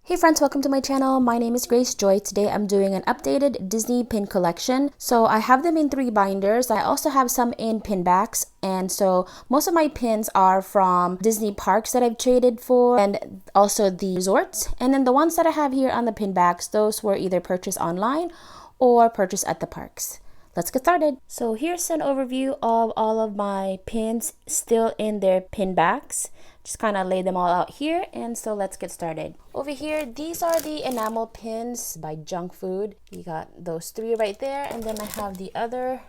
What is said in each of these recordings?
Hey friends, welcome to my channel. My name is Grace Joy. Today I'm doing an updated Disney pin collection. So I have them in 3 binders. I also have some in pin backs. And so most of my pins are from Disney parks that I've traded for and also the resorts. And then the ones that I have here on the pin backs, those were either purchased online or purchased at the parks. Let's get started. So here's an overview of all of my pins still in their pin backs. Just kind of lay them all out here, and so let's get started. Over here, these are the enamel pins by Junk Food. You got those 3 right there, and then I have the other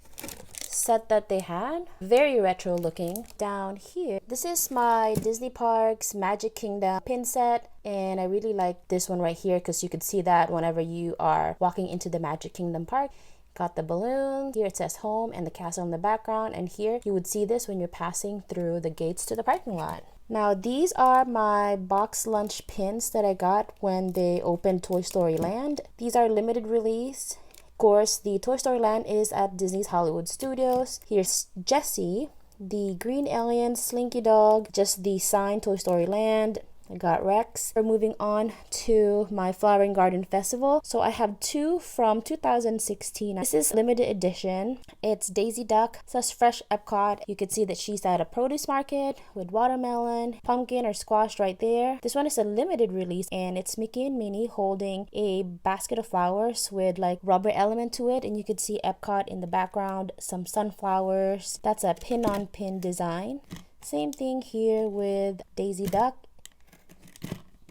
set that they had. Very retro looking. Down here, this is my Disney Parks Magic Kingdom pin set, and I really like this one right here because you could see that whenever you are walking into the Magic Kingdom park. Got the balloon. Here it says home and the castle in the background, and here you would see this when you're passing through the gates to the parking lot. Now these are my box lunch pins that I got when they opened Toy Story Land. These are limited release. Of course, the Toy Story Land is at Disney's Hollywood Studios. Here's Jessie, the green alien, Slinky Dog, just the sign Toy Story Land. I got Rex. We're moving on to my Flower and Garden Festival. So I have 2 from 2016. This is limited edition. It's Daisy Duck. It says fresh EPCOT. You can see that she's at a produce market with watermelon, pumpkin or squash right there. This one is a limited release, and it's Mickey and Minnie holding a basket of flowers with like rubber element to it, and you can see EPCOT in the background, some sunflowers. That's a pin-on-pin design. Same thing here with Daisy Duck.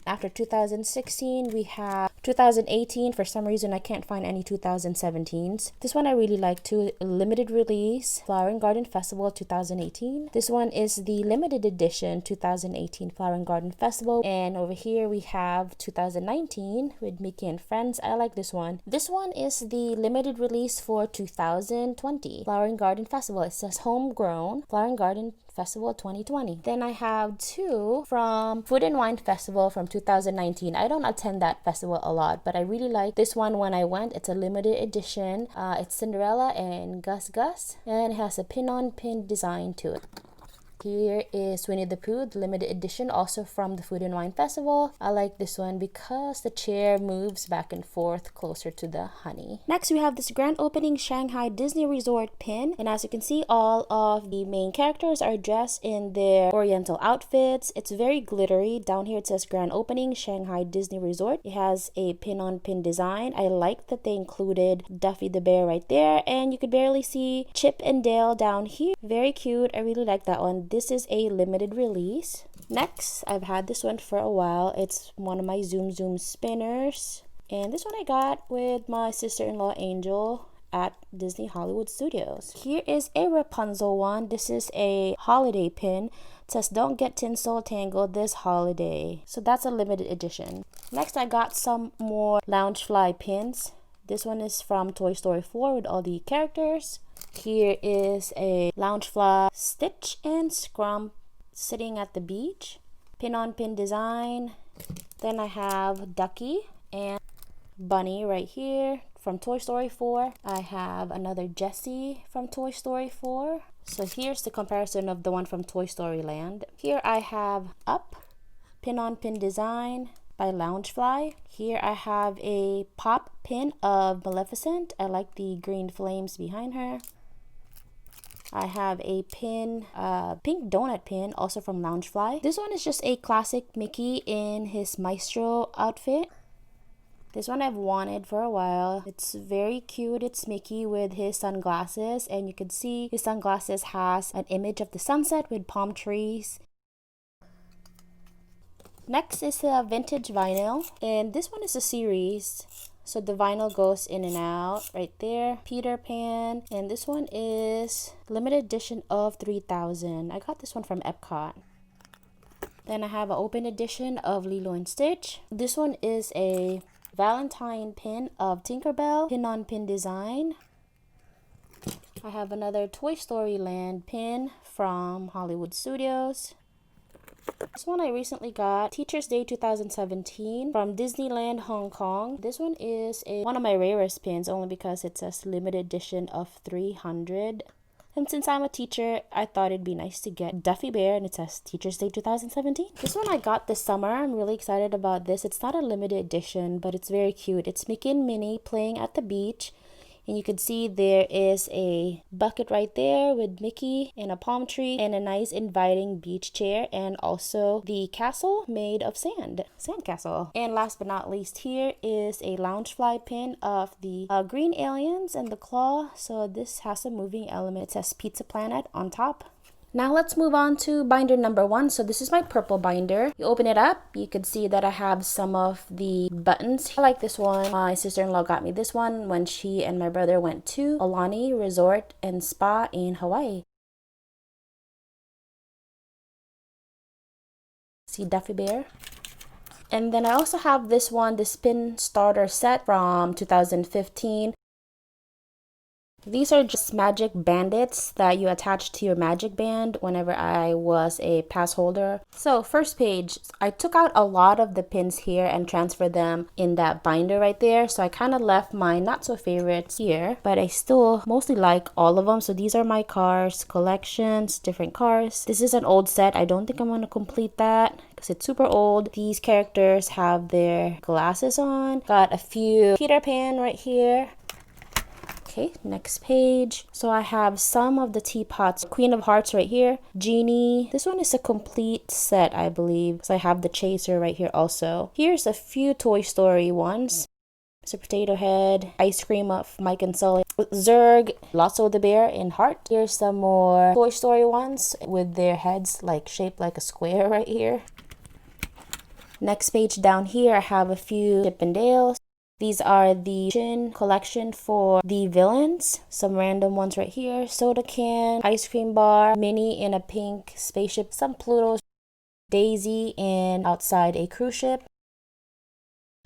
After 2016, we have 2018. For some reason, I can't find any 2017s. This one I really like too. Limited release, Flower and Garden Festival 2018. This one is the limited edition 2018 Flower and Garden Festival. And over here, we have 2019 with Mickey and Friends. I like this one. This one is the limited release for 2020 Flower and Garden Festival. It says homegrown Flower and Garden Festival 2020. Then I have 2 from Food and Wine Festival from 2019. I don't attend that festival a lot, but I really like this one when I went. It's a limited edition. It's Cinderella and Gus Gus, and it has a pin-on-pin design to it. Here is Winnie the Pooh, the limited edition, also from the Food and Wine Festival. I like this one because the chair moves back and forth closer to the honey. Next, we have this grand opening Shanghai Disney Resort pin. And as you can see, all of the main characters are dressed in their oriental outfits. It's very glittery. Down here, it says grand opening Shanghai Disney Resort. It has a pin-on-pin design. I like that they included Duffy the Bear right there. And you could barely see Chip and Dale down here. Very cute. I really like that one. This is a limited release. Next, I've had this one for a while. It's one of my Zoom Zoom spinners. And this one I got with my sister-in-law Angel at Disney Hollywood Studios. Here is a Rapunzel one. This is a holiday pin. It says don't get tinsel tangled this holiday. So that's a limited edition. Next, I got some more Loungefly pins. This one is from Toy Story 4 with all the characters. Here is a Loungefly Stitch and Scrump sitting at the beach. Pin-on-pin design. Then I have Ducky and Bunny right here from Toy Story 4. I have another Jessie from Toy Story 4. So here's the comparison of the one from Toy Story Land. Here I have Up, pin-on-pin design by Loungefly. Here I have a pop pin of Maleficent. I like the green flames behind her. I have a pin, pink donut pin, also from Loungefly. This one is just a classic Mickey in his Maestro outfit. This one I've wanted for a while. It's very cute. It's Mickey with his sunglasses, and you can see his sunglasses has an image of the sunset with palm trees. Next is a vintage vinyl, and this one is a series. So the vinyl goes in and out right there. Peter Pan, and this one is limited edition of 3000. I got this one from EPCOT. Then I have an open edition of Lilo and Stitch. This one is a Valentine pin of Tinkerbell, pin-on-pin design. I have another Toy Story Land pin from Hollywood Studios. This one I recently got, Teacher's Day 2017 from Disneyland Hong Kong. This one is one of my rarest pins only because it says limited edition of 300. And since I'm a teacher, I thought it'd be nice to get Duffy Bear, and it says Teacher's Day 2017. This one I got this summer. I'm really excited about this. It's not a limited edition, but it's very cute. It's Mickey and Minnie playing at the beach. And you can see there is a bucket right there with Mickey and a palm tree and a nice inviting beach chair, and also the castle made of sand castle. And last but not least, here is a Loungefly pin of the green aliens and the claw. So this has a moving element. It says Pizza Planet on top. Now let's move on to binder number 1. So this is my purple binder. You open it up, you can see that I have some of the buttons. I like this one. My sister-in-law got me this one when she and my brother went to Aulani Resort and Spa in Hawaii. See Duffy Bear. And then I also have this one, this pin starter set from 2015. These are just magic bandits that you attach to your magic band whenever I was a pass holder. So first page, I took out a lot of the pins here and transferred them in that binder right there. So I kind of left my not so favorites here, but I still mostly like all of them. So these are my cars collections, different cars. This is an old set. I don't think I'm going to complete that because it's super old. These characters have their glasses on. Got a few Peter Pan right here. Okay, next page. So I have some of the teapots. Queen of Hearts right here. Genie. This one is a complete set, I believe. So I have the chaser right here also. Here's a few Toy Story ones. So Potato Head, Ice Cream of Mike and Sully, Zurg, Lotso the Bear in heart. Here's some more Toy Story ones with their heads like shaped like a square right here. Next page down here, I have a few Chip and Dales. These are the collection for the villains. Some random ones right here. Soda can, ice cream bar, Minnie in a pink spaceship, some Plutos, Daisy, and outside a cruise ship.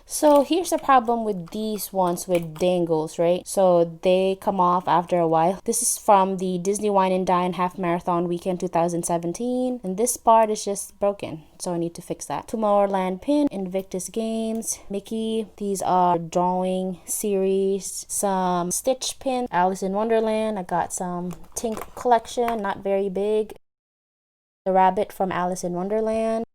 So here's the problem with these ones with dangles, right? So they come off after a while. This is from the Disney Wine and Dine Half Marathon Weekend 2017. And this part is just broken. So I need to fix that. Tomorrowland pin, Invictus Games, Mickey. These are drawing series. Some Stitch pin, Alice in Wonderland. I got some Tink collection, not very big. The rabbit from Alice in Wonderland.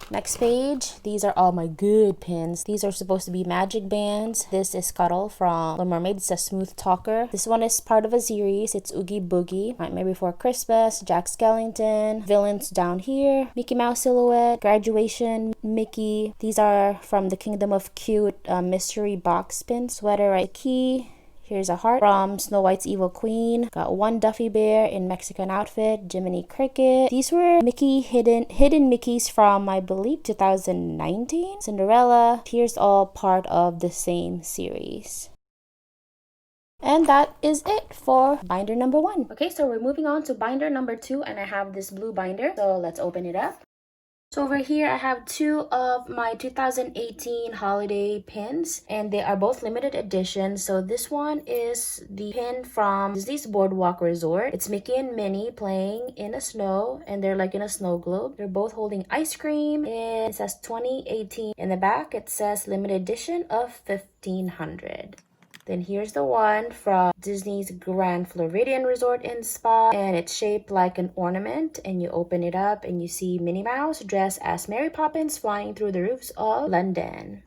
Next page, these are all my good pins. These are supposed to be magic bands. This is Scuttle from Little Mermaid. It's a smooth talker. This one is part of a series. It's Oogie Boogie, Nightmare Before Christmas, Jack Skellington, villains down here, Mickey Mouse silhouette, Graduation, Mickey. These are from the Kingdom of Cute mystery box pin. Sweater right key. Here's a heart from Snow White's Evil Queen. Got one Duffy Bear in Mexican outfit. Jiminy Cricket. These were Mickey hidden Mickeys from, I believe, 2019. Cinderella. Here's all part of the same series. And that is it for binder number 1. Okay, so we're moving on to binder number 2, and I have this blue binder. So let's open it up. So over here, I have 2 of my 2018 holiday pins, and they are both limited edition. So this one is the pin from Disney's Boardwalk Resort. It's Mickey and Minnie playing in the snow, and they're like in a snow globe. They're both holding ice cream, and it says 2018. In the back, it says limited edition of 1500. Then here's the one from Disney's Grand Floridian Resort and Spa, and it's shaped like an ornament, and you open it up and you see Minnie Mouse dressed as Mary Poppins flying through the roofs of London.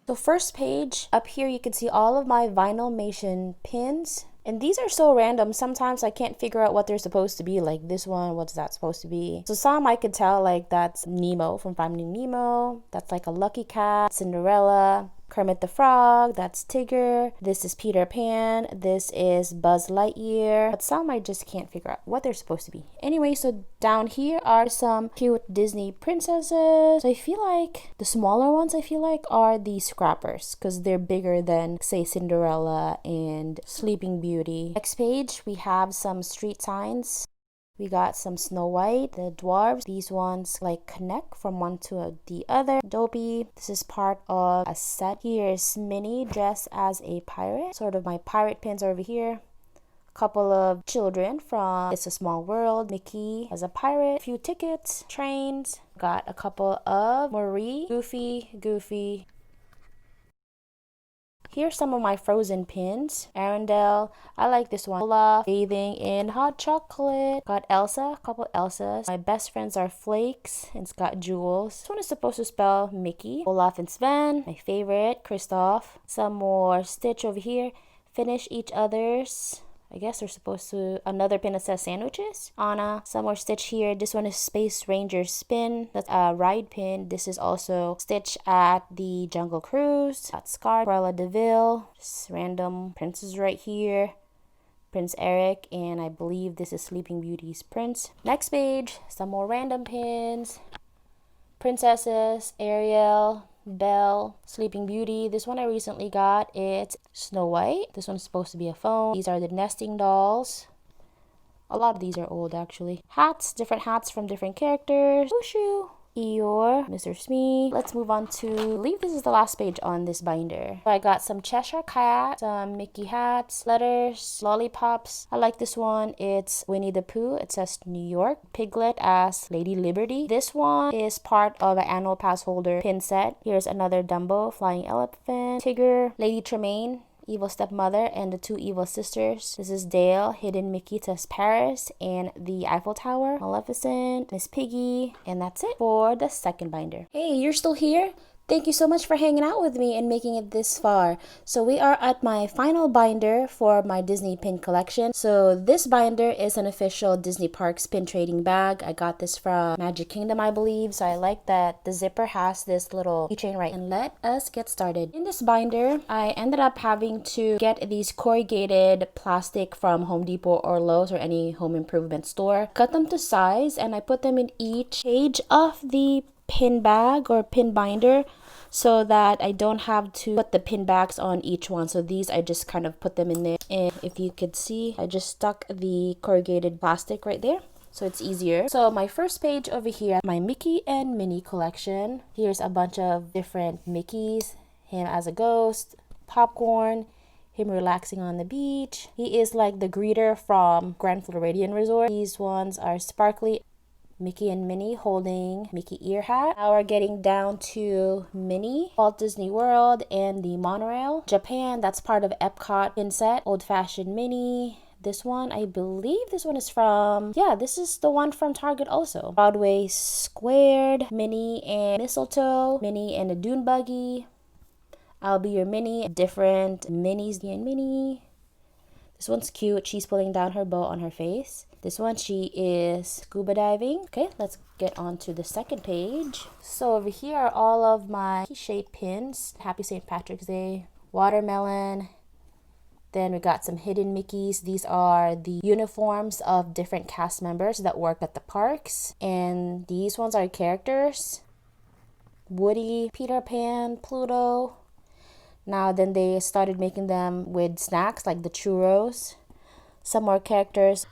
So first page, up here you can see all of my Vinylmation pins. And these are so random. Sometimes I can't figure out what they're supposed to be. Like this one, what's that supposed to be? So some I could tell like that's Nemo from Finding Nemo. That's like a Lucky Cat, Cinderella, Kermit the Frog, that's Tigger. This is Peter Pan. This is Buzz Lightyear. But some I just can't figure out what they're supposed to be. Anyway, so down here are some cute Disney princesses. I feel like the smaller ones are the scrappers because they're bigger than, say, Cinderella and Sleeping Beauty. Next page, we have some street signs. We got some Snow White, the dwarves. These ones like connect from one to the other. Dopey. This is part of a set. Here's Minnie dressed as a pirate. Sort of my pirate pins over here. A couple of children from It's a Small World. Mickey as a pirate. A few tickets. Trains. Got a couple of Marie. Goofy. Here's some of my frozen pins. Arendelle, I like this one. Olaf, bathing in hot chocolate. Got Elsa, a couple Elsas. My best friends are Flakes, and it's got jewels. This one is supposed to spell Mickey. Olaf and Sven, my favorite. Kristoff. Some more Stitch over here. Finish each other's. I guess they're supposed to, another pin that says sandwiches. Anna, some more Stitch here. This one is Space Ranger Spin. That's a ride pin. This is also Stitch at the Jungle Cruise. Got Scar, Cruella DeVille. Just random princes right here. Prince Eric, and I believe this is Sleeping Beauty's prince. Next page, some more random pins. Princesses, Ariel, Belle, Sleeping Beauty. This one I recently got. It's Snow White. This one's supposed to be a phone. These are the nesting dolls. A lot of these are old actually. Hats, different hats from different characters. Wushu. Eeyore, Mr. Smee. Let's move on to, I believe this is the last page on this binder. So I got some Cheshire Cat, some Mickey hats, letters, lollipops. I like this one. It's Winnie the Pooh. It says New York. Piglet as Lady Liberty. This one is part of an annual pass holder pin set. Here's another Dumbo, Flying Elephant, Tigger, Lady Tremaine, Evil Stepmother, and the two evil sisters. This is Dale, Hidden Mickey says Paris, and the Eiffel Tower, Maleficent, Miss Piggy, and that's it for the second binder. Hey, you're still here? Thank you so much for hanging out with me and making it this far. So we are at my final binder for my Disney pin collection. So this binder is an official Disney Parks pin trading bag. I got this from Magic Kingdom, I believe. So I like that the zipper has this little keychain right. And let us get started. In this binder, I ended up having to get these corrugated plastic from Home Depot or Lowe's or any home improvement store. Cut them to size and I put them in each page of the pin bag or pin binder so that I don't have to put the pin backs on each one. So these I just kind of put them in there, and if you could see, I just stuck the corrugated plastic right there so it's easier. So my first page over here, my Mickey and Minnie collection. Here's a bunch of different Mickeys, him as a ghost, popcorn, him relaxing on the beach. He is like the greeter from Grand Floridian Resort. These ones are sparkly. Mickey and Minnie holding Mickey ear hat. Now we're getting down to Minnie, Walt Disney World, and the monorail. Japan, that's part of EPCOT pin set. Old fashioned Minnie. This one, I believe this one is from, yeah, this is the one from Target also. Broadway Squared, Minnie and Mistletoe, Minnie and a Dune Buggy. I'll Be Your Minnie, different Minnies and Minnie. This one's cute. She's pulling down her bow on her face. This one, she is scuba diving. Okay, let's get on to the second page. So over here are all of my key-shaped pins. Happy St. Patrick's Day. Watermelon. Then we got some hidden Mickeys. These are the uniforms of different cast members that work at the parks. And these ones are characters. Woody, Peter Pan, Pluto. Now then they started making them with snacks like the churros. Some more characters.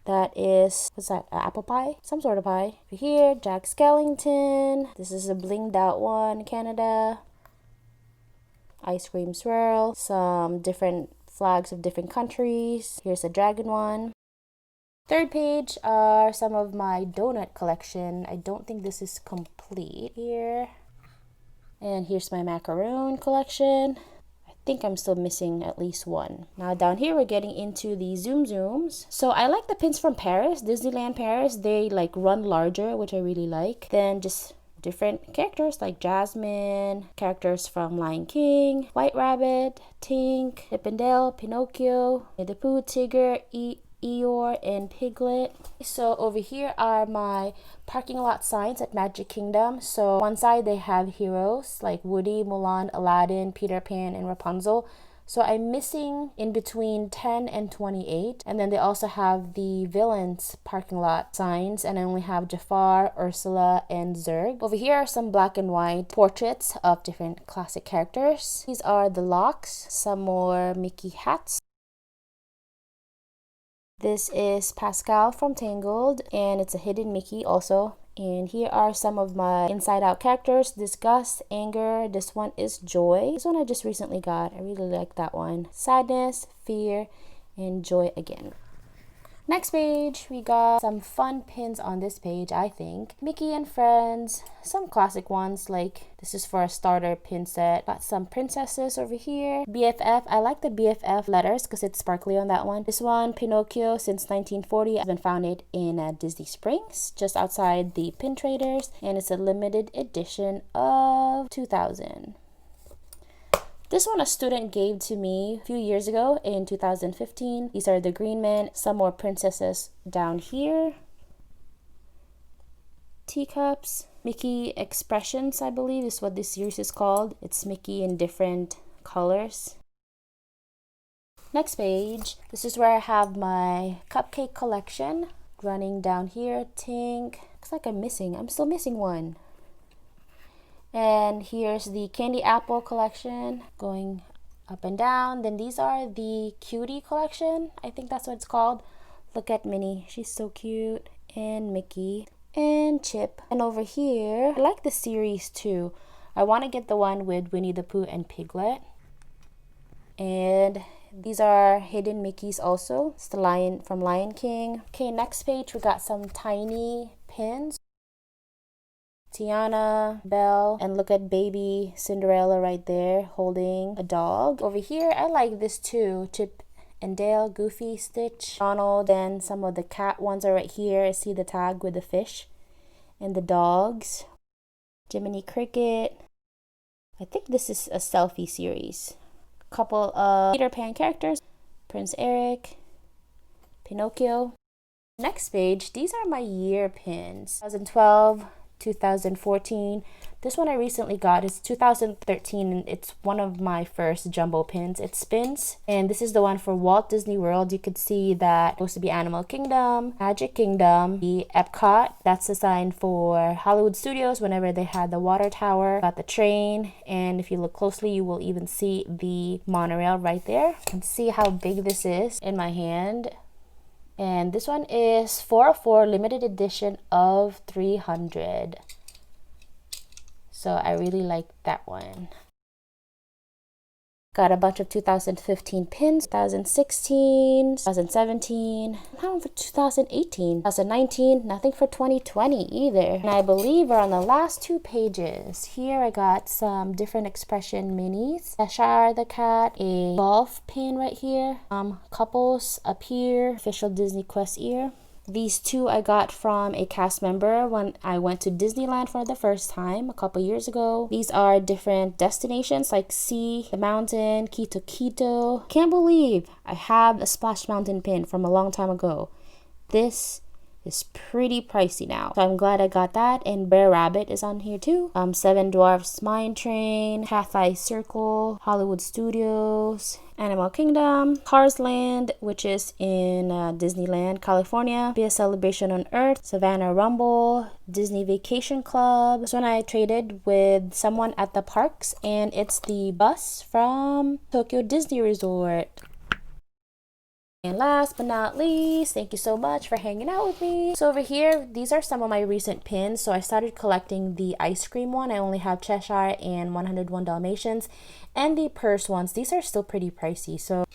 That is, what's that, apple pie? Some sort of pie. Over here, Jack Skellington. This is a blinged out one, Canada. Ice cream swirl. Some different flags of different countries. Here's a dragon one. Third page are some of my donut collection. I don't think this is complete here. And here's my macaroon collection. I think I'm still missing at least one. Now down here we're getting into the Zoom Zooms. So I like the pins from Paris, Disneyland Paris. They like run larger, which I really like. Then just different characters like Jasmine, characters from Lion King, White Rabbit, Tink, Chip and Dale, Pinocchio, the Pooh, Tigger, Eeyore, and Piglet. So over here are my parking lot signs at Magic Kingdom. So one side they have heroes like Woody, Mulan, Aladdin, Peter Pan, and Rapunzel. So I'm missing in between 10 and 28. And then they also have the villains parking lot signs, and I only have Jafar, Ursula, and Zurg. Over here are some black and white portraits of different classic characters. These are the locks, some more Mickey hats. This is Pascal from Tangled, and it's a hidden Mickey also. And here are some of my Inside Out characters. Disgust, Anger. This one is Joy. This one I just recently got. I really like that one. Sadness, Fear, and Joy again. Next page, we got some fun pins on this page, I think. Mickey and Friends, some classic ones, like this is for a starter pin set. Got some princesses over here. BFF, I like the BFF letters because it's sparkly on that one. This one, Pinocchio, since 1940. I've been found it in Disney Springs, just outside the pin traders, and it's a limited edition of 2000. This one a student gave to me a few years ago in 2015. These are the Green Men, some more princesses down here. Teacups, Mickey Expressions, I believe is what this series is called. It's Mickey in different colors. Next page, this is where I have my cupcake collection running down here. Tink, looks like I'm still missing one. And here's the candy apple collection going up and down. Then these are the cutie collection. I think that's what it's called. Look at Minnie. She's so cute. And Mickey. And Chip. And over here, I like the series too. I want to get the one with Winnie the Pooh and Piglet. And these are hidden Mickeys also. It's the lion from Lion King. Okay, next page, we got some tiny pins. Tiana, Belle, and look at baby Cinderella right there holding a dog. Over here, I like this too. Chip and Dale, Goofy, Stitch, Donald, and some of the cat ones are right here. I see the tag with the fish and the dogs. Jiminy Cricket. I think this is a selfie series. A couple of Peter Pan characters. Prince Eric, Pinocchio. Next page, these are my year pins. 2012, 2014. This one I recently got is 2013 and it's one of my first jumbo pins. It spins, and this is the one for Walt Disney World. You could see that it's supposed to be Animal Kingdom, Magic Kingdom, the EPCOT. That's the sign for Hollywood Studios whenever they had the water tower. Got the train, and if you look closely you will even see the monorail right there. You can see how big this is in my hand. And this one is 404 limited edition of 300. So I really like that one. Got a bunch of 2015 pins, 2016, 2017, nothing for 2018, 2019, nothing for 2020 either. And I believe we're on the last two pages. Here I got some different expression minis. Cheshire the cat, a golf pin right here, couples up here, official Disney Quest ear. These two I got from a cast member when I went to Disneyland for the first time a couple years ago. These are different destinations like Sea, the Mountain, Quito Quito. Can't believe I have a Splash Mountain pin from a long time ago. This is pretty pricey now, so I'm glad I got that. And Bear Rabbit is on here too. Seven Dwarfs Mine Train, Cathay Circle, Hollywood Studios, Animal Kingdom, Cars Land, which is in Disneyland, California, Be a Celebration on Earth, Savannah Rumble, Disney Vacation Club. This one I traded with someone at the parks, and it's the bus from Tokyo Disney Resort. And last but not least, thank you so much for hanging out with me. So over here, these are some of my recent pins. So I started collecting the ice cream one. I only have Cheshire and 101 Dalmatians. And the purse ones, these are still pretty pricey. So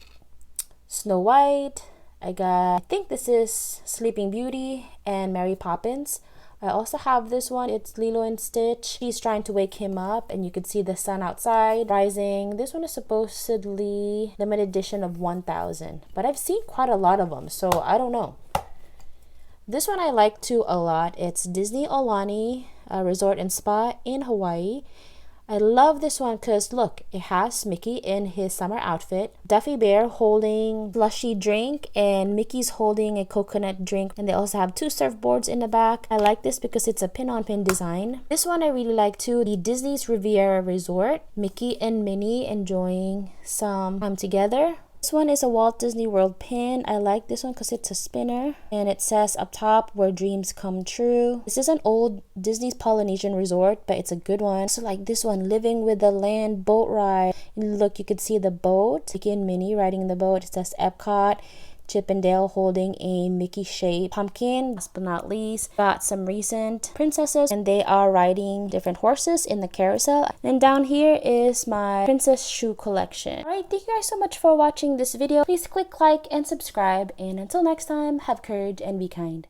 Snow White, I think this is Sleeping Beauty and Mary Poppins. I also have this one. It's Lilo and Stitch. He's trying to wake him up, and you could see the sun outside rising. This one is supposedly limited edition of 1000, but I've seen quite a lot of them, so I don't know. This one I like too a lot. It's Disney Aulani Resort and Spa in Hawaii. I love this one because look, it has Mickey in his summer outfit, Duffy Bear holding slushy drink, and Mickey's holding a coconut drink, and they also have two surfboards in the back. I like this because it's a pin-on-pin design. This one I really like too, the Disney's Riviera Resort, Mickey and Minnie enjoying some time together. This one is a Walt Disney World pin. I like this one because it's a spinner, and it says up top, where dreams come true. This is an old Disney's Polynesian resort, but it's a good one. So like this one, Living with the Land boat ride. And look, you could see the boat, Mickey and Minnie riding the boat. It says EPCOT. Chip and Dale holding a Mickey shaped pumpkin. Last but not least, got some recent princesses and they are riding different horses in the carousel. And down here is my princess shoe collection. Alright, thank you guys so much for watching this video. Please click like and subscribe, and until next time, have courage and be kind.